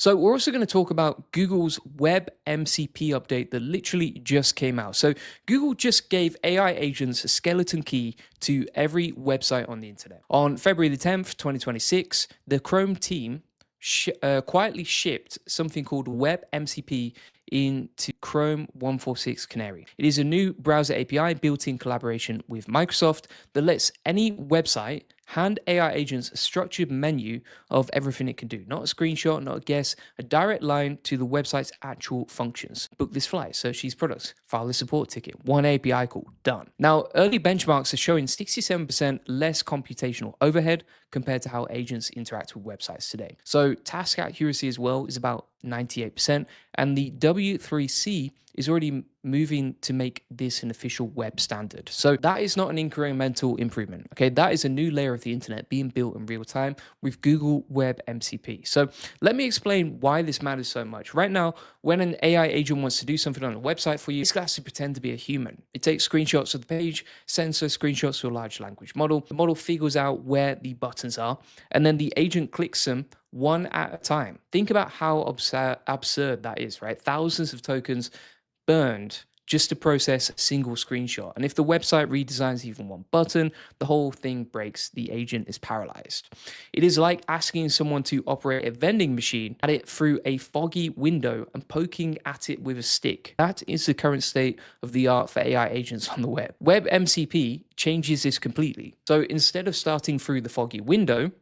So we're also going to talk about Google's WebMCP update that literally just came out. So Google just gave AI agents a skeleton key to every website on the internet. On February the 10th, 2026, the Chrome team quietly shipped something called WebMCP into Chrome 146 Canary. It is a new browser API built in collaboration with Microsoft that lets any website hand AI agents a structured menu of everything it can do. Not a screenshot, not a guess, a direct line to the website's actual functions. Book this flight, search these products, file this support ticket, one API call, done. Now, early benchmarks are showing 67% less computational overhead compared to how agents interact with websites today. So task accuracy as well is about 98%, and the W3C is already moving to make this an official web standard. So that is not an incremental improvement. Okay, that is a new layer of the internet being built in real time with Google Web MCP. So let me explain why this matters so much. Right now, when an AI agent wants to do something on a website for you, it's has to pretend to be a human. It takes screenshots of the page, sends those screenshots to a large language model. The model figures out where the buttons are, and then the agent clicks them one at a time. Think about how absurd that is, right? Thousands of tokens burned just to process a single screenshot. And if the website redesigns even one button, the whole thing breaks. The agent is paralyzed. It is like asking someone to operate a vending machine at it through a foggy window and poking at it with a stick. That is the current state of the art for AI agents on the web. WebMCP changes this completely. So instead of starting through the foggy window,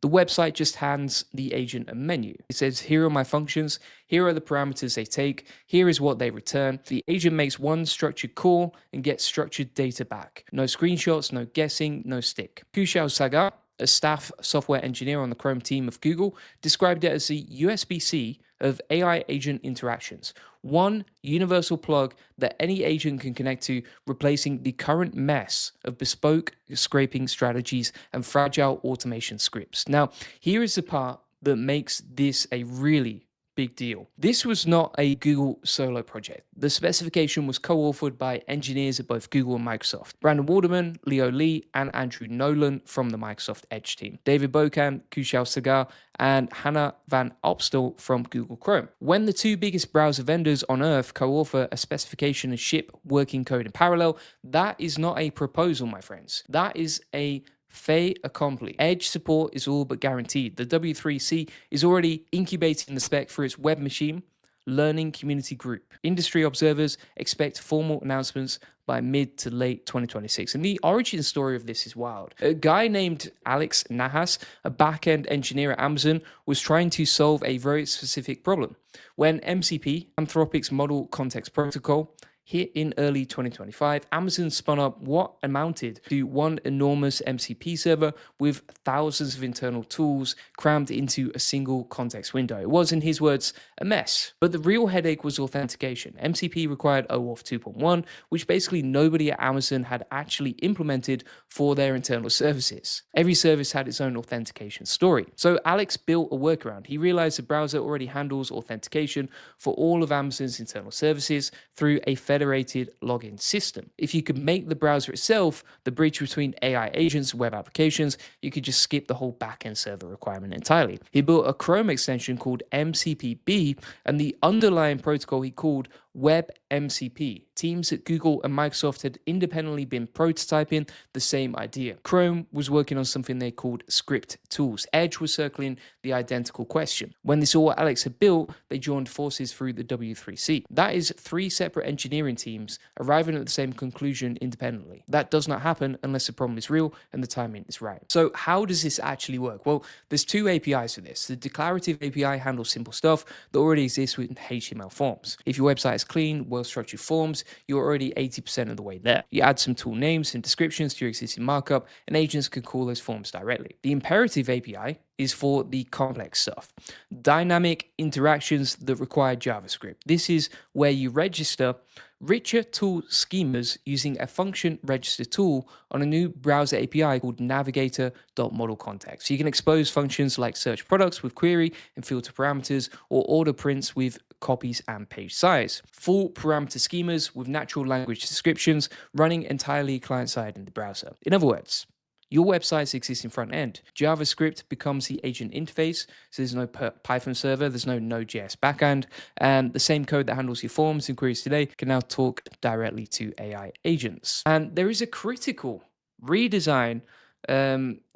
the website just hands the agent a menu. It says, here are my functions, here are the parameters they take, here is what they return. The agent makes one structured call and gets structured data back. No screenshots, no guessing, no stick. Kushal Sagar, a staff software engineer on the Chrome team of Google, described it as the USB-C of AI agent interactions. One universal plug that any agent can connect to, replacing the current mess of bespoke scraping strategies and fragile automation scripts. Now, here is the part that makes this a really big deal. This was not a Google solo project. The specification was co-authored by engineers at both Google and Microsoft. Brandon Walderman, Leo Lee, and Andrew Nolan from the Microsoft Edge team. David Bokan, Kushal Sagar, and Hannah Van Opstal from Google Chrome. When the two biggest browser vendors on earth co-author a specification and ship working code in parallel, that is not a proposal, my friends. That is a fait accompli. Edge support is all but guaranteed. The W3C is already incubating the spec for its web machine learning community group. Industry observers expect formal announcements by mid to late 2026. And the origin story of this is wild. A guy named Alex Nahas, a back-end engineer at Amazon, was trying to solve a very specific problem. When MCP, Anthropic's Model Context Protocol, hit in early 2025, Amazon spun up what amounted to one enormous MCP server with thousands of internal tools crammed into a single context window. It was, in his words, a mess. But the real headache was authentication. MCP required OAuth 2.1, which basically nobody at Amazon had actually implemented for their internal services. Every service had its own authentication story. So Alex built a workaround. He realized the browser already handles authentication for all of Amazon's internal services through a federated login system. If you could make the browser itself the bridge between AI agents and web applications, you could just skip the whole backend server requirement entirely. He built a Chrome extension called MCPB, and the underlying protocol he called WebMCP. Teams at Google and Microsoft had independently been prototyping the same idea. Chrome was working on something they called script tools. Edge was circling the identical question. When they saw what Alex had built, they joined forces through the W3C. That is three separate engineering teams arriving at the same conclusion independently. That does not happen unless the problem is real and the timing is right. So how does this actually work? Well, there's two APIs for this. The declarative API handles simple stuff that already exists with HTML forms. If your website is clean, well-structured forms, you're already 80% of the way there. You add some tool names and descriptions to your existing markup, and agents can call those forms directly. The imperative API is for the complex stuff. Dynamic interactions that require JavaScript. This is where you register richer tool schemas using a function register tool on a new browser API called navigator.modelContext. So you can expose functions like search products with query and filter parameters, or order prints with copies and page size. Full parameter schemas with natural language descriptions running entirely client-side in the browser. In other words, your website's existing front end. JavaScript becomes the agent interface, so there's no Python server, there's no Node.js backend, and the same code that handles your forms and queries today can now talk directly to AI agents. And there is a critical redesign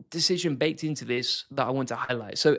decision baked into this that I want to highlight. So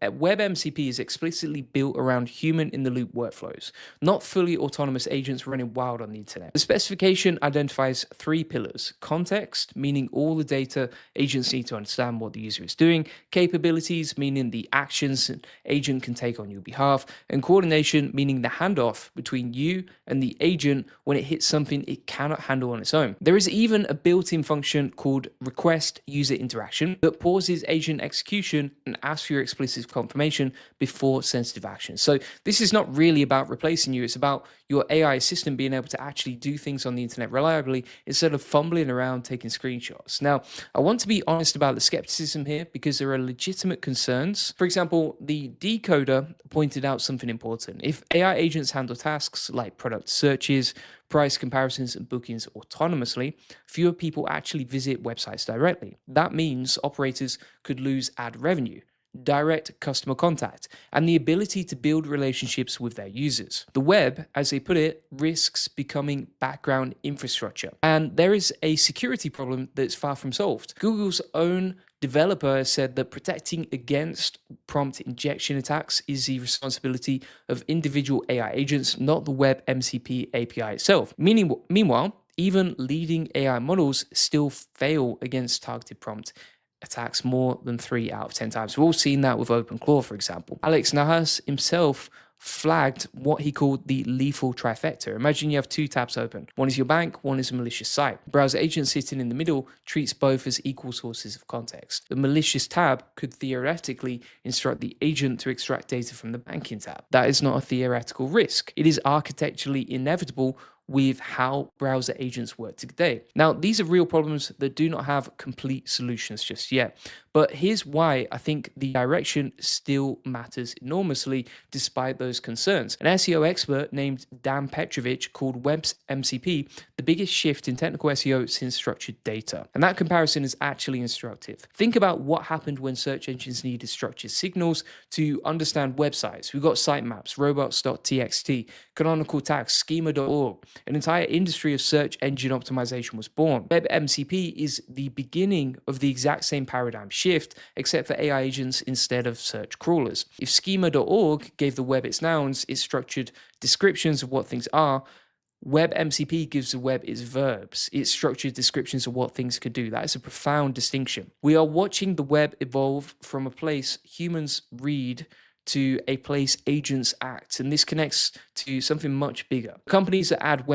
WebMCP is explicitly built around human-in-the-loop workflows, not fully autonomous agents running wild on the internet. The specification identifies 3 pillars: context, meaning all the data agents need to understand what the user is doing; capabilities, meaning the actions an agent can take on your behalf; and coordination, meaning the handoff between you and the agent when it hits something it cannot handle on its own. There is even a built-in function called request user interaction that pauses agent execution and asks for your explicit confirmation before sensitive action. So this is not really about replacing you, it's about your AI assistant being able to actually do things on the internet reliably instead of fumbling around taking screenshots. Now, I want to be honest about the skepticism here because there are legitimate concerns. For example, the decoder pointed out something important. If AI agents handle tasks like product searches, price comparisons, and bookings autonomously, fewer people actually visit websites directly. That means operators could lose ad revenue, direct customer contact, and the ability to build relationships with their users. The web, as they put it, risks becoming background infrastructure. And there is a security problem that's far from solved. Google's own developer said that protecting against prompt injection attacks is the responsibility of individual AI agents, not the WebMCP API itself. Meanwhile, even leading AI models still fail against targeted prompt attacks more than 3 out of 10 times. We've all seen that with OpenClaw, for example. Alex Nahas himself flagged what he called the lethal trifecta. Imagine you have 2 tabs open. One is your bank, one is a malicious site. Browser agent sitting in the middle treats both as equal sources of context. The malicious tab could theoretically instruct the agent to extract data from the banking tab. That is not a theoretical risk. It is architecturally inevitable with how browser agents work today. Now, these are real problems that do not have complete solutions just yet. But here's why I think the direction still matters enormously despite those concerns. An SEO expert named Dan Petrovich called WebMCP the biggest shift in technical SEO since structured data. And that comparison is actually instructive. Think about what happened when search engines needed structured signals to understand websites. We've got sitemaps, robots.txt, canonical tags, schema.org. An entire industry of search engine optimization was born. WebMCP is the beginning of the exact same paradigm shift, except for AI agents instead of search crawlers. If schema.org gave the web its nouns, its structured descriptions of what things are, WebMCP gives the web its verbs, its structured descriptions of what things could do. That is a profound distinction. We are watching the web evolve from a place humans read to a place agents act, and this connects to something much bigger. The companies that add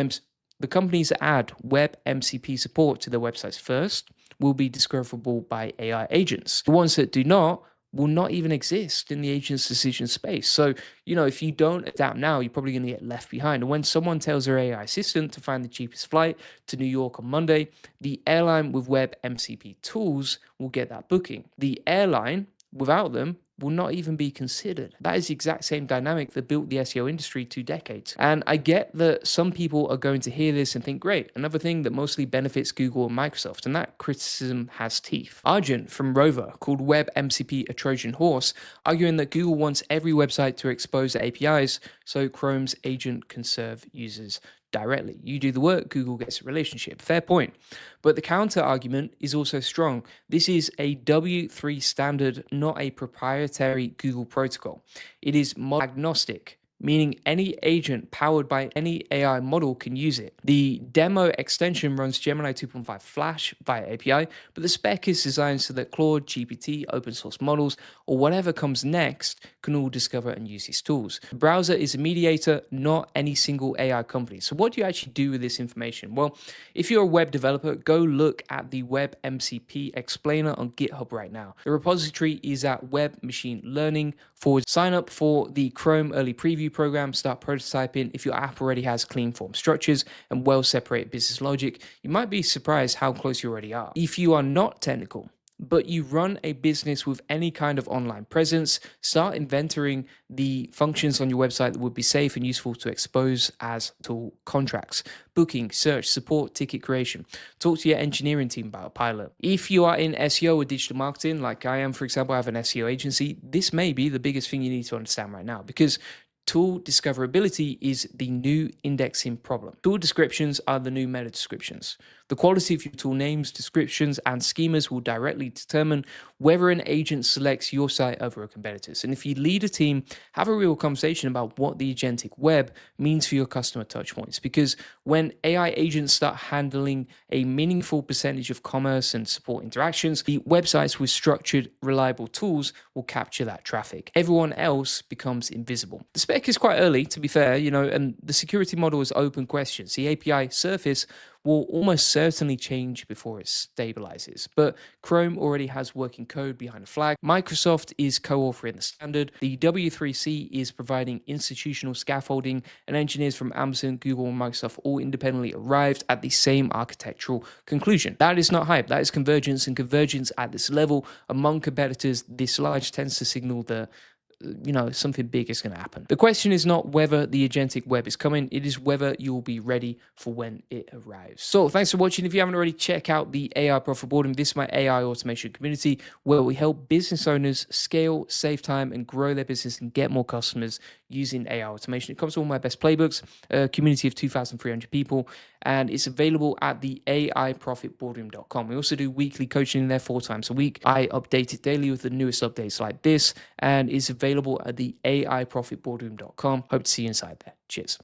WebMCP support to their websites first will be discoverable by AI agents. The ones that do not will not even exist in the agent's decision space. So, if you don't adapt now, you're probably going to get left behind. And when someone tells their AI assistant to find the cheapest flight to New York on Monday, the airline with WebMCP tools will get that booking. The airline, without them, will not even be considered. That is the exact same dynamic that built the SEO industry 2 decades. And I get that some people are going to hear this and think, great, another thing that mostly benefits Google and Microsoft, and that criticism has teeth. Arjun from Rover called WebMCP a Trojan horse, arguing that Google wants every website to expose their APIs so Chrome's agent can serve users directly. You do the work, Google gets a relationship. Fair point. But the counter argument is also strong. This is a W3 standard, not a proprietary Google protocol. It is model agnostic, meaning any agent powered by any AI model can use it. The demo extension runs Gemini 2.5 Flash via API, but the spec is designed so that Claude, GPT, open source models, or whatever comes next can all discover and use these tools. The browser is a mediator, not any single AI company. So what do you actually do with this information? Well, if you're a web developer, go look at the WebMCP explainer on GitHub right now. The repository is at Web Machine Learning forward. Sign up for the Chrome early preview program, start prototyping. If your app already has clean form structures and well separated business logic, you might be surprised how close you already are. If you are not technical, but you run a business with any kind of online presence, start inventorying the functions on your website that would be safe and useful to expose as tool contracts, booking, search, support, ticket creation. Talk to your engineering team about a pilot. If you are in SEO or digital marketing, like I am, for example, I have an SEO agency, this may be the biggest thing you need to understand right now, because tool discoverability is the new indexing problem. Tool descriptions are the new meta descriptions. The quality of your tool names, descriptions, and schemas will directly determine whether an agent selects your site over a competitor's. And if you lead a team, have a real conversation about what the agentic web means for your customer touchpoints. Because when AI agents start handling a meaningful percentage of commerce and support interactions, the websites with structured, reliable tools will capture that traffic. Everyone else becomes invisible. The spec is quite early, to be fair, and the security model is open questions. The API surface will almost certainly change before it stabilizes. But Chrome already has working code behind the flag. Microsoft is co-authoring the standard. The W3C is providing institutional scaffolding, and engineers from Amazon, Google, and Microsoft all independently arrived at the same architectural conclusion. That is not hype. That is convergence, and convergence at this level among competitors this large tends to signal that something big is going to happen. The question is not whether the agentic web is coming, it is whether you'll be ready for when it arrives. So thanks for watching. If you haven't already, check out the AI Profit Boardroom. This is my AI automation community where we help business owners scale, save time, and grow their business and get more customers using AI automation. It comes with all my best playbooks, a community of 2,300 people, and it's available at the AIProfitBoardroom.com. We also do weekly coaching in there 4 times a week. I update it daily with the newest updates like this, and it's available at the AIProfitBoardroom.com. Hope to see you inside there. Cheers.